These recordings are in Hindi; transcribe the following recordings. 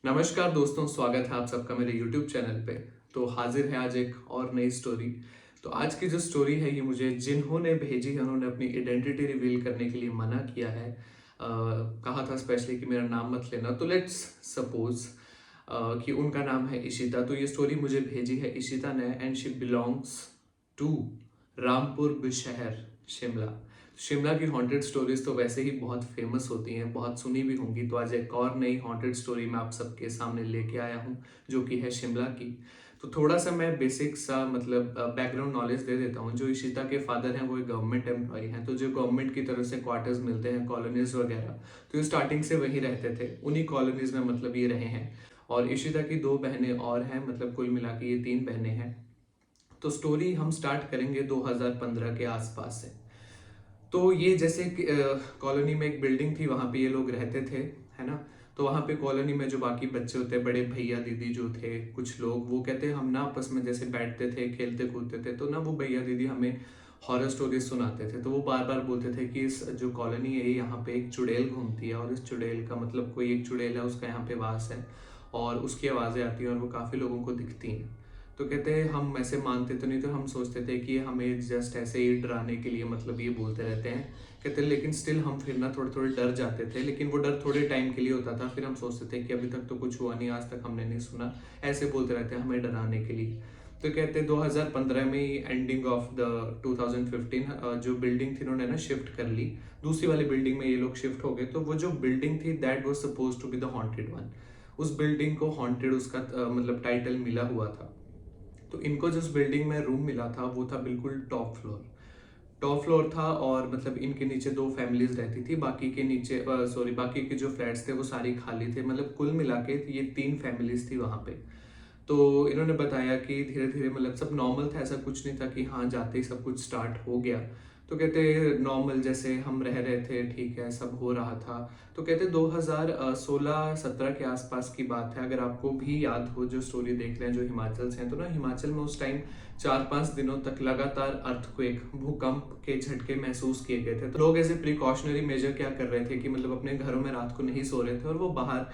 नमस्कार दोस्तों, स्वागत है आप सबका मेरे YouTube चैनल पे। तो हाजिर है आज एक और नई स्टोरी। तो आज की जो स्टोरी है ये मुझे जिन्होंने भेजी है उन्होंने अपनी आइडेंटिटी रिवील करने के लिए मना किया है। कहा था स्पेशली कि मेरा नाम मत लेना। तो लेट्स सपोज कि उनका नाम है इशिता। तो ये स्टोरी मुझे भेजी है इशिता ने and she belongs to Rampur Bushahr, Shimla. Shimla की हॉन्टेड स्टोरीज तो वैसे ही बहुत फेमस होती हैं, बहुत सुनी भी होंगी। तो आज एक और नई हॉन्टेड स्टोरी मैं आप सबके सामने लेके आया हूँ जो कि है शिमला की। तो थोड़ा सा मैं बेसिक सा मतलब बैकग्राउंड नॉलेज दे देता हूँ। जो इशिता के फादर हैं वो एक गवर्नमेंट एम्प्लॉय हैं, तो जो गवर्नमेंट की तरफ से क्वार्टर्स मिलते हैं, कॉलोनीज वगैरह, तो ये स्टार्टिंग से वहीं रहते थे, उन्हीं कॉलोनीज में मतलब ये रहे हैं। और इशिता की 2 बहनें और हैं, मतलब कुल मिला के ये 3 बहनें हैं। तो स्टोरी हम स्टार्ट करेंगे 2015 के आसपास से। तो ये जैसे कॉलोनी में एक बिल्डिंग थी, वहाँ पे ये लोग रहते थे, है ना। तो वहाँ पे कॉलोनी में जो बाकी बच्चे होते हैं, बड़े भैया दीदी जो थे, कुछ लोग वो कहते हैं हम ना आपस में जैसे बैठते थे, खेलते कूदते थे, तो ना वो भैया दीदी हमें हॉरर स्टोरीज सुनाते थे। तो वो बार बार बोलते थे कि इस जो कॉलोनी है यहाँ पे एक चुड़ैल घूमती है, और इस चुड़ैल का मतलब कोई एक चुड़ैल है उसका यहाँ पे वास है, और उसकी आवाज़ें आती हैं और वो काफ़ी लोगों को दिखती हैं। तो कहते हैं हम ऐसे मानते तो नहीं, तो हम सोचते थे कि हमें जस्ट ऐसे ही डराने के लिए मतलब ये बोलते रहते हैं। कहते हैं लेकिन स्टिल हम फिर ना थोड़े थोड़े डर जाते थे, लेकिन वो डर थोड़े टाइम के लिए होता था। फिर हम सोचते थे कि अभी तक तो कुछ हुआ नहीं, आज तक हमने नहीं सुना, ऐसे बोलते रहते हैं हमें डराने के लिए। तो कहते हैं 2015 में ही एंडिंग ऑफ द 2015 जो बिल्डिंग थी उन्होंने ना शिफ्ट कर ली, दूसरी वाली बिल्डिंग में ये लोग शिफ्ट हो गए। तो वो जो बिल्डिंग थी that was suppose to be the haunted one. उस बिल्डिंग को हॉन्टेड उसका मतलब टाइटल मिला हुआ था। तो इनको जिस बिल्डिंग में रूम मिला था वो था बिल्कुल टॉप फ्लोर था, और मतलब इनके नीचे 2 फैमिलीज रहती थी, बाकी के नीचे बाकी के जो फ्लैट्स थे वो सारी खाली थे। मतलब कुल मिला के ये 3 फैमिलीज थी वहाँ पे। तो इन्होंने बताया कि धीरे धीरे मतलब सब नॉर्मल था, ऐसा कुछ नहीं था कि हाँ जाते ही सब कुछ स्टार्ट हो गया। तो कहते नॉर्मल जैसे हम रह रहे थे, ठीक है, सब हो रहा था। तो कहते 2016-17 के आसपास की बात है, अगर आपको भी याद हो, जो स्टोरी देख रहे हैं जो हिमाचल से हैं, तो ना हिमाचल में उस टाइम 4-5 दिनों तक लगातार अर्थक्वेक, भूकंप के झटके महसूस किए गए थे। तो लोग ऐसे प्रिकॉशनरी मेजर क्या कर रहे थे कि मतलब अपने घरों में रात को नहीं सो रहे थे, और वो बाहर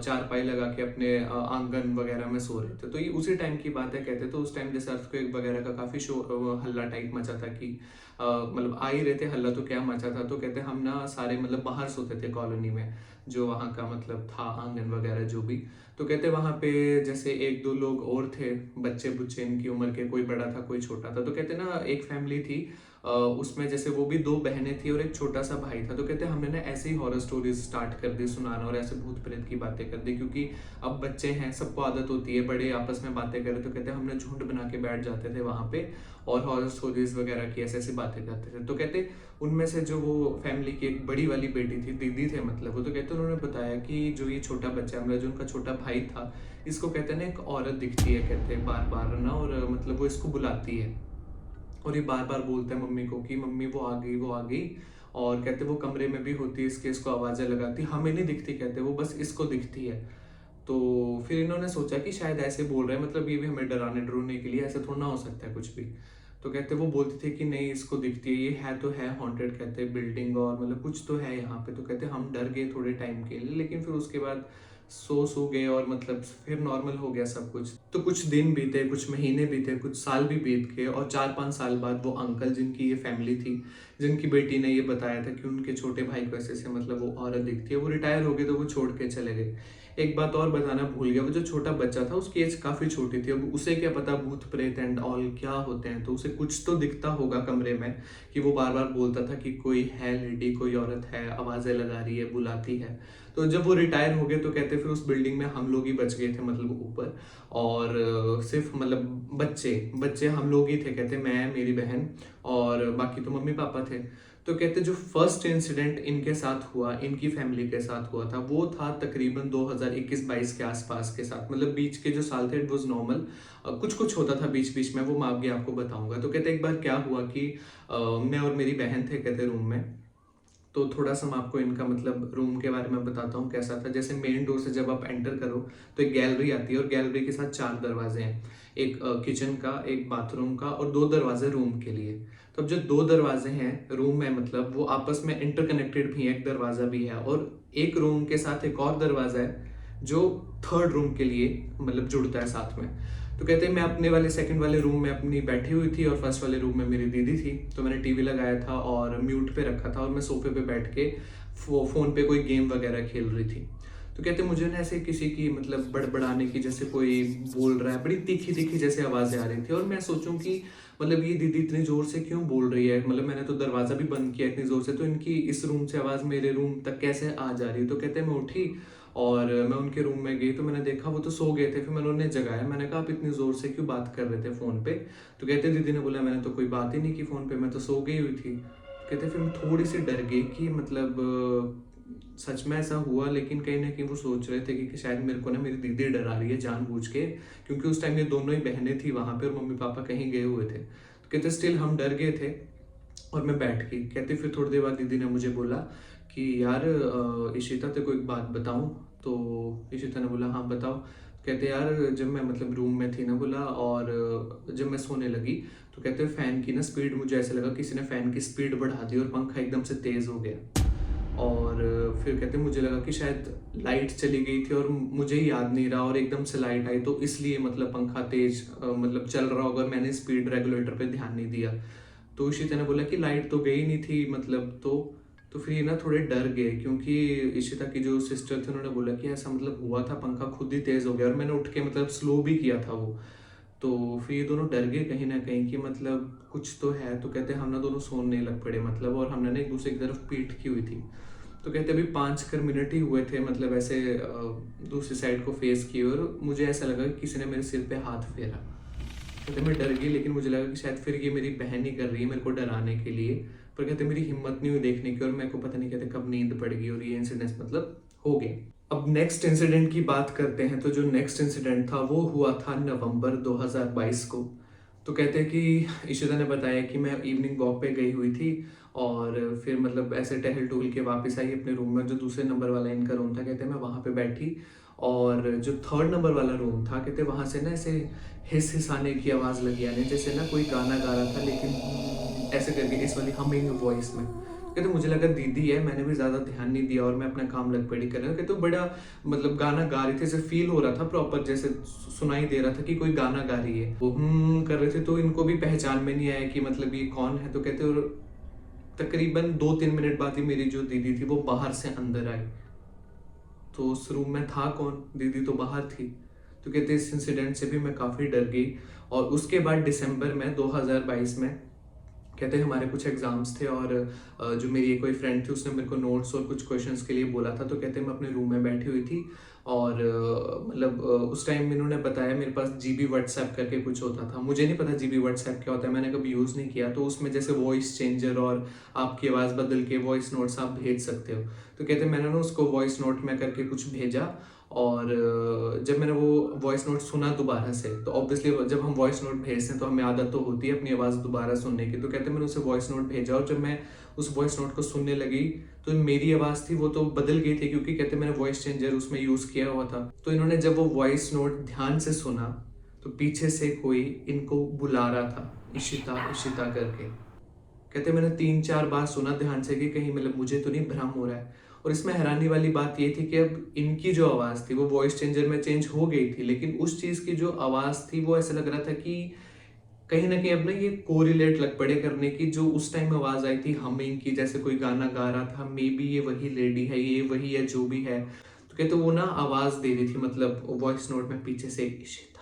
चारपाई लगा के अपने आंगन वगैरह में सो रहे थे। तो ये उसी टाइम की बात है। कहते तो उस टाइम जैसे अर्थक्वेक वगैरह का काफी शोर हल्ला टाइप मचा था कि मतलब आ ही रहे थे, हल्ला तो क्या मचा था। तो कहते हम ना सारे मतलब बाहर सोते थे कॉलोनी में, जो वहाँ का मतलब था आंगन वगैरह जो भी। तो कहते वहाँ पे जैसे 1-2 लोग और थे, बच्चे बुच्चे इनकी उम्र के, कोई बड़ा था कोई छोटा था। तो कहते ना एक फैमिली थी, उसमें जैसे वो भी 2 बहनें थी और एक छोटा सा भाई था। तो कहते हमने ना ऐसे ही हॉरर स्टोरीज स्टार्ट कर दी सुनाना, और ऐसे भूत प्रेत की बातें कर दी, क्योंकि अब बच्चे हैं, सबको आदत होती है, बड़े आपस में बातें करें। तो कहते हमने झुंड बना के बैठ जाते थे वहाँ पे, और हॉरर स्टोरीज वगैरह की ऐसी ऐसी बातें करते थे। तो कहते उनमें से जो वो फैमिली की एक बड़ी वाली बेटी थी, दीदी थे मतलब वो, तो कहते उन्होंने बताया कि जो ये छोटा बच्चा मतलब जो उनका छोटा भाई था, इसको कहते हैं ना एक औरत दिखती है, कहते हैं बार बार ना, और मतलब वो इसको बुलाती है, और ये बार बार बोलता है मम्मी को कि मम्मी वो आ गई वो आ गई। और कहते वो कमरे में भी होती है इसके, इसको आवाज़ें लगाती, हमें नहीं दिखती, कहते वो बस इसको दिखती है। तो फिर इन्होंने सोचा कि शायद ऐसे बोल रहे हैं, मतलब ये भी हमें डराने डराने के लिए, ऐसे थोड़ा ना हो सकता है कुछ भी। तो कहते वो बोलते थे कि नहीं इसको दिखती है, ये है तो है हॉन्टेड, कहते बिल्डिंग, और मतलब कुछ तो है यहाँ पे। तो कहते हम डर गए थोड़े टाइम के लिए, लेकिन फिर उसके बाद सो गए, और मतलब फिर नॉर्मल हो गया सब कुछ। तो कुछ दिन बीते, कुछ महीने बीते, कुछ साल भी बीत गए, और 4-5 साल बाद वो अंकल जिनकी ये फैमिली थी, जिनकी बेटी ने ये बताया था कि उनके छोटे भाई को ऐसे ऐसे मतलब वो औरत दिखती है, वो रिटायर हो गए, तो वो छोड़ के चले गए। एक बात और बताना भूल गया, वो जो छोटा बच्चा था उसकी एज काफी छोटी थी। अब उसे क्या पता भूत प्रेत एंड ऑल क्या होते हैं, तो उसे कुछ तो दिखता होगा कमरे में, कि वो बार बार बोलता था कि कोई है लेडी, कोई औरत है, आवाजें लगा रही है, बुलाती है। तो जब वो रिटायर हो गए तो कहते फिर उस बिल्डिंग में हम लोग ही बच गए थे, मतलब ऊपर। और सिर्फ मतलब बच्चे बच्चे हम लोग ही थे, कहते मैं, मेरी बहन, और बाकी तो मम्मी पापा थे। तो कहते जो फर्स्ट इंसिडेंट इनके साथ हुआ, इनकी फैमिली के साथ हुआ था, वो था तकरीबन 2021-22 के आसपास के साथ। मतलब बीच के जो साल थे इट वाज नॉर्मल, कुछ कुछ होता था बीच बीच में, वो मैं आगे आपको बताऊंगा। तो कहते एक बार क्या हुआ कि मैं और मेरी बहन थे, कहते रूम में। तो थोड़ा सा मैं आपको इनका मतलब रूम के बारे में बताता हूँ कैसा था। जैसे मेन डोर से जब आप एंटर करो तो एक गैलरी आती है, और गैलरी के साथ 4 दरवाजे हैं, एक किचन का, एक बाथरूम का, और 2 दरवाजे रूम के लिए। तो अब जो 2 दरवाजे हैं रूम में, मतलब वो आपस में इंटरकनेक्टेड भी है, एक दरवाजा भी है, और एक रूम के साथ एक और दरवाजा है जो थर्ड रूम के लिए मतलब जुड़ता है साथ में। तो कहते हैं मैं अपने वाले सेकंड वाले रूम में अपनी बैठी हुई थी और फर्स्ट वाले रूम में मेरी दीदी थी। तो मैंने टीवी लगाया था और म्यूट पे रखा था और मैं सोफे पे बैठ के फ़ोन पे कोई गेम वगैरह खेल रही थी। तो कहते मुझे ना ऐसे किसी की मतलब बड़बड़ाने की, जैसे कोई बोल रहा है, बड़ी तीखी तीखी जैसे आवाज़ें आ रही थी और मैं सोचूं कि मतलब ये दीदी इतनी ज़ोर से क्यों बोल रही है। मतलब मैंने तो दरवाज़ा भी बंद किया इतनी ज़ोर से, तो इनकी इस रूम से आवाज़ मेरे रूम तक कैसे आ जा रही। तो कहते मैं उठी और मैं उनके रूम में गई तो मैंने देखा वो तो सो गए थे। फिर मैंने उन्हें जगाया, मैंने कहा आप इतनी ज़ोर से क्यों बात कर रहे थे फ़ोन पे। तो कहते दीदी ने बोला मैंने तो कोई बात ही नहीं की फ़ोन पे, मैं तो सो गई हुई थी। तो कहते फिर मैं थोड़ी सी डर गई कि मतलब सच में ऐसा हुआ, लेकिन कहीं ना कहीं वो सोच रहे थे कि शायद मेरे को ना मेरी दीदी डरा रही है जानबूझ के, क्योंकि उस टाइम ये दोनों ही बहनें थी वहाँ पे और मम्मी पापा कहीं गए हुए थे। तो कहते स्टिल हम डर गए थे और मैं बैठ गई। कहते फिर थोड़ी देर बाद दीदी ने मुझे बोला कि यार इशिता तेरे को एक बात बताऊं। तो इशिता ने बोला हाँ बताओ। कहते यार जब मैं मतलब रूम में थी ना बोला, और जब मैं सोने लगी तो कहते फ़ैन की ना स्पीड, मुझे ऐसे लगा किसी ने फ़ैन की स्पीड बढ़ा दी और पंखा एकदम से तेज़ हो गया। और फिर कहते मुझे लगा कि शायद लाइट चली गई थी और मुझे ही याद नहीं रहा और एकदम से लाइट आई, तो इसलिए मतलब पंखा तेज मतलब चल रहा होगा, मैंने स्पीड रेगुलेटर पे ध्यान नहीं दिया। तो इशिता ने बोला कि लाइट तो गई नहीं थी मतलब। तो फिर ये ना थोड़े डर गए, क्योंकि इशिता की जो सिस्टर थी उन्होंने बोला कि ऐसा मतलब हुआ था, पंखा खुद ही तेज हो गया और मैंने उठ के मतलब स्लो भी किया था वो। तो फिर ये दोनों डर गए कहीं ना कहीं कि मतलब कुछ तो है। तो कहते हम ना दोनों सोने लग पड़े मतलब, और हमने ना एक दूसरे की तरफ पीठ की हुई थी। तो कहते अभी 5 मिनट ही हुए थे मतलब ऐसे दूसरी साइड को फेस किए और मुझे ऐसा लगा कि किसी ने मेरे सिर पे हाथ फेरा। कहते मैं डर गई, लेकिन मुझे लगा कि शायद फिर ये मेरी बहन ही कर रही है मेरे को डराने के लिए। पर कहते मेरी हिम्मत नहीं हुई देखने की और मेरे को पता नहीं कहते कब नींद पड़ गई और ये इंसिडेंट मतलब हो गया। अब नेक्स्ट इंसिडेंट की बात करते हैं। तो जो नेक्स्ट इंसिडेंट था वो हुआ था नवंबर 2022 को। तो कहते हैं कि इशिता ने बताया कि मैं इवनिंग वॉक पे गई हुई थी और फिर मतलब ऐसे टहल टूल के वापस आई अपने रूम में, जो दूसरे नंबर वाला इनका रूम था। कहते मैं वहाँ पे बैठी और जो थर्ड नंबर वाला रूम था कहते वहाँ से ना ऐसे हिस हिसाने की आवाज़ लगी आने, जैसे ना कोई गाना गा रहा था लेकिन ऐसे करके इस वाली हमिंग वॉइस में। कहते मुझे लगा दीदी है, मैंने भी ज़्यादा ध्यान नहीं दिया और मैं अपना काम लग पड़ी करने। कहते बड़ा मतलब गाना गा रही थी, ऐसे फील हो रहा था प्रॉपर, जैसे सुनाई दे रहा था कि कोई गाना गा रही है। वो कर रहे थे तो इनको भी पहचान में नहीं आया कि मतलब ये कौन है। तो कहते और तकरीबन 2-3 मिनट बाद ही मेरी जो दीदी थी वो बाहर से अंदर आई। तो उस रूम में था कौन, दीदी तो बाहर थी। तो कहते इस इंसिडेंट से भी मैं काफ़ी डर गई। और उसके बाद दिसंबर में 2022 में कहते हमारे कुछ एग्जाम्स थे और जो मेरी एक कोई फ्रेंड थी उसने मेरे को नोट्स और कुछ क्वेश्चंस के लिए बोला था। तो कहते मैं अपने रूम में बैठी हुई थी और मतलब उस टाइम इन्होंने बताया मेरे पास जीबी व्हाट्सएप करके कुछ होता था। मुझे नहीं पता जीबी व्हाट्सएप क्या होता है, मैंने कभी यूज़ नहीं किया। तो उसमें जैसे वॉइस चेंजर और आपकी आवाज़ बदल के वॉइस नोट्स आप भेज सकते हो। तो कहते मैंने ना उसको वॉइस नोट में करके कुछ भेजा और जब मैंने वो वॉइस नोट सुना दोबारा से, तो ऑब्वियसली जब हम वॉइस नोट भेजते हैं तो हमें आदत तो होती है अपनी आवाज़ दोबारा सुनने की। तो कहते मैंने उसे वॉइस नोट भेजा और जब मैं उस वॉइस नोट को सुनने लगी तो मेरी आवाज़ थी वो तो बदल गई थी, क्योंकि कहते मैंने वॉइस चेंजर उसमें यूज़ किया हुआ था। तो इन्होंने जब वो वॉइस नोट ध्यान से सुना तो पीछे से कोई इनको बुला रहा था, इशिता इशिता करके। कहते मैंने 3-4 बार सुना ध्यान से कि कहीं मतलब मुझे तो नहीं भ्रम हो रहा है। और इसमें हैरानी वाली बात ये थी कि अब इनकी जो आवाज़ थी वो वॉइस चेंजर में चेंज हो गई थी, लेकिन उस चीज़ की जो आवाज़ थी वो ऐसा लग रहा था कि कहीं ना कहीं अब ना ये कोरिलेट लग पड़े करने की। जो उस टाइम आवाज़ आई थी हमिंग की, जैसे कोई गाना गा रहा था, मे बी ये वही लेडी है, ये वही है जो भी है। तो कहते वो ना आवाज़ दे रही थी मतलब वॉइस नोट में पीछे से इशिता,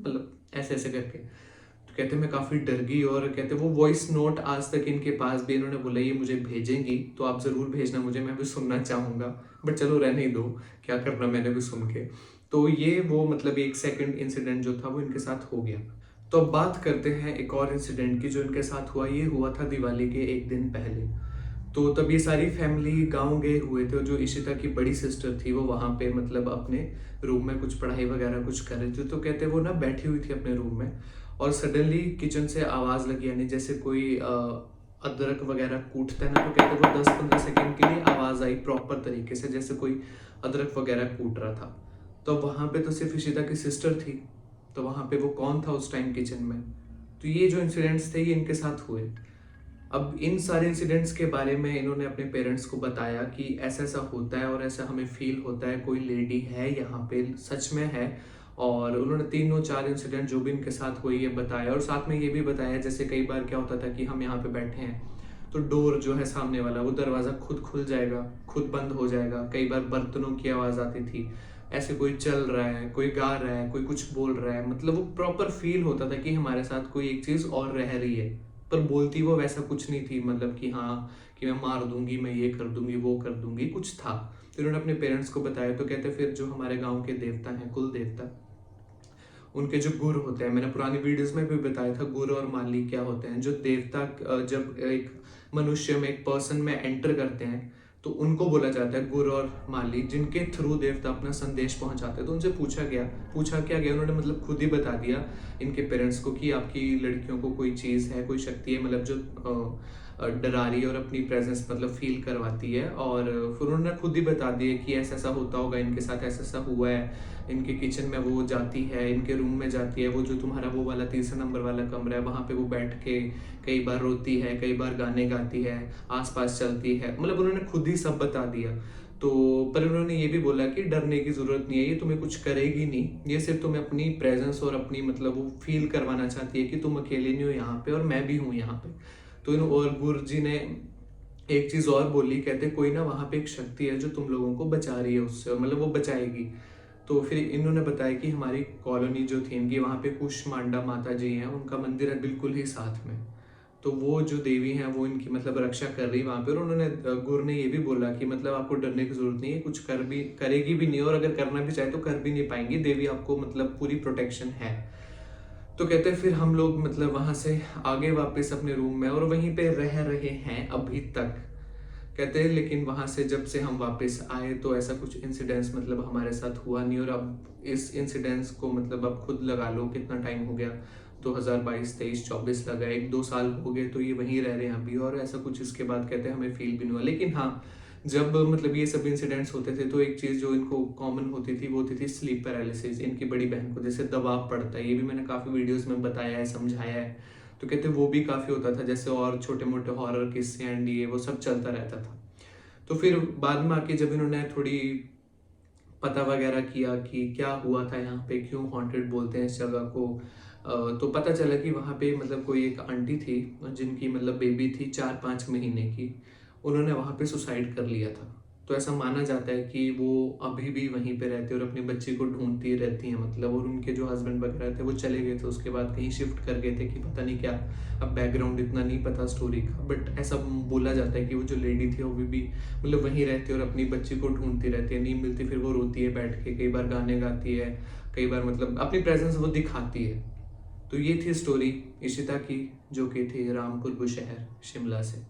मतलब ऐसे ऐसे करके। तो कहते मैं काफ़ी डर गई और कहते वो वॉइस नोट आज तक इनके पास भी, इन्होंने बोला ये मुझे भेजेंगी तो आप ज़रूर भेजना मुझे, मैं भी सुनना चाहूँगा। बट चलो रहने ही दो, क्या करना मैंने भी सुन के। तो ये वो मतलब एक सेकंड इंसिडेंट जो था वो इनके साथ हो गया। तो अब बात करते हैं एक और इंसिडेंट की जो इनके साथ हुआ। ये हुआ था दिवाली के एक दिन पहले। तो तब ये सारी फैमिली गांव गए हुए थे और जो इशिता की बड़ी सिस्टर थी वो वहाँ पे मतलब अपने रूम में कुछ पढ़ाई वगैरह कुछ कर रही थी। तो कहते वो ना बैठी हुई थी अपने रूम में और सडनली किचन से आवाज़ लगी, यानी जैसे कोई अदरक वगैरह कूटता है ना। तो कहते वो 10-15 सेकेंड के लिए आवाज़ आई प्रॉपर तरीके से, जैसे कोई अदरक वगैरह कूट रहा था। तो वहाँ पे तो सिर्फ इशिता की सिस्टर थी, तो वहाँ पे वो कौन था उस टाइम किचन में। तो ये जो इंसिडेंट्स थे ये इनके साथ हुए। अब इन सारे इंसिडेंट्स के बारे में इन्होंने अपने पेरेंट्स को बताया कि ऐसा ऐसा होता है और ऐसा हमें फील होता है, कोई लेडी है यहाँ पे, सच में है। और उन्होंने तीनों चार इंसिडेंट जो भी इनके साथ हुई है बताया, और साथ में ये भी बताया जैसे कई बार क्या होता था कि हम यहाँ पे बैठे हैं तो डोर जो है सामने वाला वो दरवाज़ा खुद खुल जाएगा, खुद बंद हो जाएगा। कई बार बर्तनों की आवाज़ आती थी, ऐसे कोई चल रहा है, कोई गा रहा है, कोई कुछ बोल रहा है, मतलब वो प्रॉपर फील होता था कि हमारे साथ कोई एक चीज़ और रह रही है। पर बोलती वो वैसा कुछ नहीं थी, मतलब कि हाँ कि मैं मार दूंगी, मैं ये कर दूंगी, वो कर दूंगी, कुछ था। तो इन्होंने अपने पेरेंट्स को बताया तो कहते फिर जो हमारे गांव के देवता हैं, कुल देवता, उनके जो गुर होते हैं, मैंने पुरानी वीडियोस में भी बताया था गुर और माली क्या होते हैं। जो देवता जब एक मनुष्य में, एक पर्सन में एंटर करते हैं तो उनको बोला जाता है गुर और माली, जिनके थ्रू देवता अपना संदेश पहुंचाते हैं। तो उनसे पूछा क्या गया, उन्होंने मतलब खुद ही बता दिया इनके पेरेंट्स को कि आपकी लड़कियों को कोई चीज़ है, कोई शक्ति है, मतलब जो डरा रही है और अपनी प्रेजेंस मतलब फील करवाती है। और फिर उन्होंने खुद ही बता दिया कि ऐसा ऐसा होता होगा इनके साथ, ऐसा ऐसा हुआ है, इनके किचन में वो जाती है, इनके रूम में जाती है, वो जो तुम्हारा वो वाला 3 नंबर वाला कमरा है वहाँ पे वो बैठ के कई बार रोती है, कई बार गाने गाती है, आसपास चलती है, मतलब उन्होंने खुद ही सब बता दिया। तो पर उन्होंने ये भी बोला कि डरने की जरूरत नहीं है, ये तुम्हें कुछ करेगी नहीं, ये सिर्फ तुम्हें अपनी प्रेजेंस और अपनी मतलब वो फील करवाना चाहती है कि तुम अकेले नहीं हो यहाँ पे और मैं भी हूँ यहाँ पे। तो इन और गुरु जी ने एक चीज और बोली, कहते कोई ना वहां पे एक शक्ति है जो तुम लोगों को बचा रही है उससे, मतलब वो बचाएगी। तो फिर इन्होंने बताया कि हमारी कॉलोनी जो थी इनकी, वहां पे कुष्मांडा माता जी हैं, उनका मंदिर है बिल्कुल ही साथ में। तो वो जो देवी हैं वो इनकी मतलब रक्षा कर रही वहां पे। और उन्होंने गुरु ने ये भी बोला कि मतलब आपको डरने की जरूरत नहीं है, कुछ करेगी भी नहीं, और अगर करना भी चाहे तो कर भी नहीं पाएंगी, देवी आपको मतलब पूरी प्रोटेक्शन है। तो कहते हैं फिर हम लोग मतलब वहां से आगे वापस अपने रूम में और वहीं पे रह रहे हैं अभी तक। कहते हैं लेकिन वहां से जब से हम वापस आए तो ऐसा कुछ इंसिडेंट्स मतलब हमारे साथ हुआ नहीं। और अब इस इंसिडेंट्स को मतलब अब खुद लगा लो कितना टाइम हो गया, 2022 23 24 लगा, 1-2 साल हो गए, तो ये वहीं रह रहे हैं अभी, और ऐसा कुछ इसके बाद कहते हैं हमें फील भी नहीं हुआ। लेकिन हाँ, जब मतलब ये सब इंसिडेंट्स होते थे तो एक चीज जो इनको कॉमन होती थी वो होती थी स्लीप पैरालिसिस। इनकी बड़ी बहन को जैसे दबाव पड़ता है, ये भी मैंने काफी वीडियोस में बताया है, समझाया है। तो कहते वो भी काफी होता था, जैसे और छोटे मोटे हॉरर किस्से एंड ये वो सब चलता रहता था। तो फिर बाद में आके जब इन्होंने थोड़ी पता वगैरह किया कि क्या हुआ था यहाँ पे, क्यों हॉन्टेड बोलते हैं इस जगह को, तो पता चला कि वहाँ पे मतलब कोई एक आंटी थी जिनकी मतलब बेबी थी 4-5 महीने की, उन्होंने वहाँ पे सुसाइड कर लिया था। तो ऐसा माना जाता है कि वो अभी भी वहीं पे रहती है और अपने बच्चे को ढूंढती रहती हैं मतलब। और उनके जो हस्बैंड वगैरह थे वो चले गए थे उसके बाद, कहीं शिफ्ट कर गए थे कि पता नहीं क्या, अब बैकग्राउंड इतना नहीं पता स्टोरी का, बट ऐसा बोला जाता है कि वो जो लेडी थी वो भी मतलब वहीं रहती है और अपनी बच्ची को ढूंढती रहती है, नहीं मिलती फिर वो रोती है बैठ के, कई बार गाने गाती है, कई बार मतलब अपनी प्रेजेंस वो दिखाती है। तो ये थी स्टोरी इशिता की, जो कि थी रामपुर बुशहर शिमला से।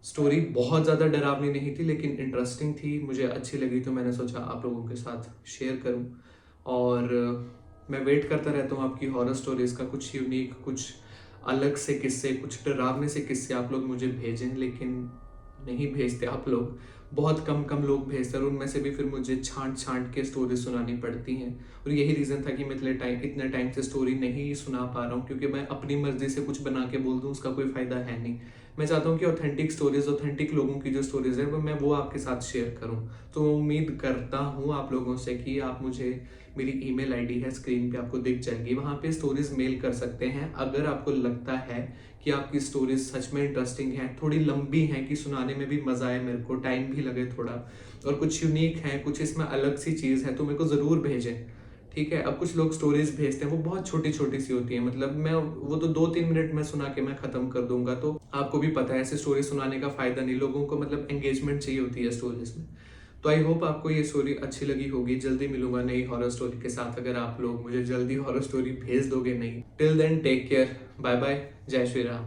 स्टोरी बहुत ज़्यादा डरावनी नहीं थी लेकिन इंटरेस्टिंग थी, मुझे अच्छी लगी, तो मैंने सोचा आप लोगों के साथ शेयर करूं। और मैं वेट करता रहता हूं आपकी हॉरर स्टोरीज का, कुछ यूनिक, कुछ अलग से किस्से, कुछ डरावने से किस्से आप लोग मुझे भेजें, लेकिन नहीं भेजते आप लोग, बहुत कम कम लोग भेजते हैं, और उनमें से भी फिर मुझे छांट छांट के स्टोरी सुनानी पड़ती हैं। और यही रीज़न था कि मैं इतने टाइम से स्टोरी नहीं सुना पा रहा हूँ, क्योंकि मैं अपनी मर्जी से कुछ बना के बोल दूँ उसका कोई फ़ायदा है नहीं। मैं चाहता हूँ कि ऑथेंटिक स्टोरीज, ऑथेंटिक लोगों की जो स्टोरीज है वो आपके साथ शेयर करूँ। तो उम्मीद करता हूँ आप लोगों से कि आप मुझे, मेरी ईमेल आईडी है स्क्रीन पे आपको दिख जाएगी, वहाँ पे स्टोरीज मेल कर सकते हैं अगर आपको लगता है कि आपकी स्टोरीज सच में इंटरेस्टिंग है, थोड़ी लंबी है कि सुनाने में भी मजा आए, मेरे को टाइम भी लगे थोड़ा, और कुछ यूनिक है, कुछ इसमें अलग सी चीज़ है, तो मेरे को ज़रूर भेजें। ठीक है, अब कुछ लोग स्टोरीज भेजते हैं वो बहुत छोटी छोटी सी होती है, मतलब मैं वो तो 2-3 मिनट में सुना के मैं खत्म कर दूंगा। तो आपको भी पता है ऐसे स्टोरी सुनाने का फायदा नहीं, लोगों को मतलब एंगेजमेंट चाहिए होती है स्टोरीज में। तो आई होप आपको ये स्टोरी अच्छी लगी होगी। जल्दी मिलूंगा नई हॉरर स्टोरी के साथ, अगर आप लोग मुझे जल्दी हॉरर स्टोरी भेज दोगे। नहीं, till then take care, bye bye, Jai Shri Ram.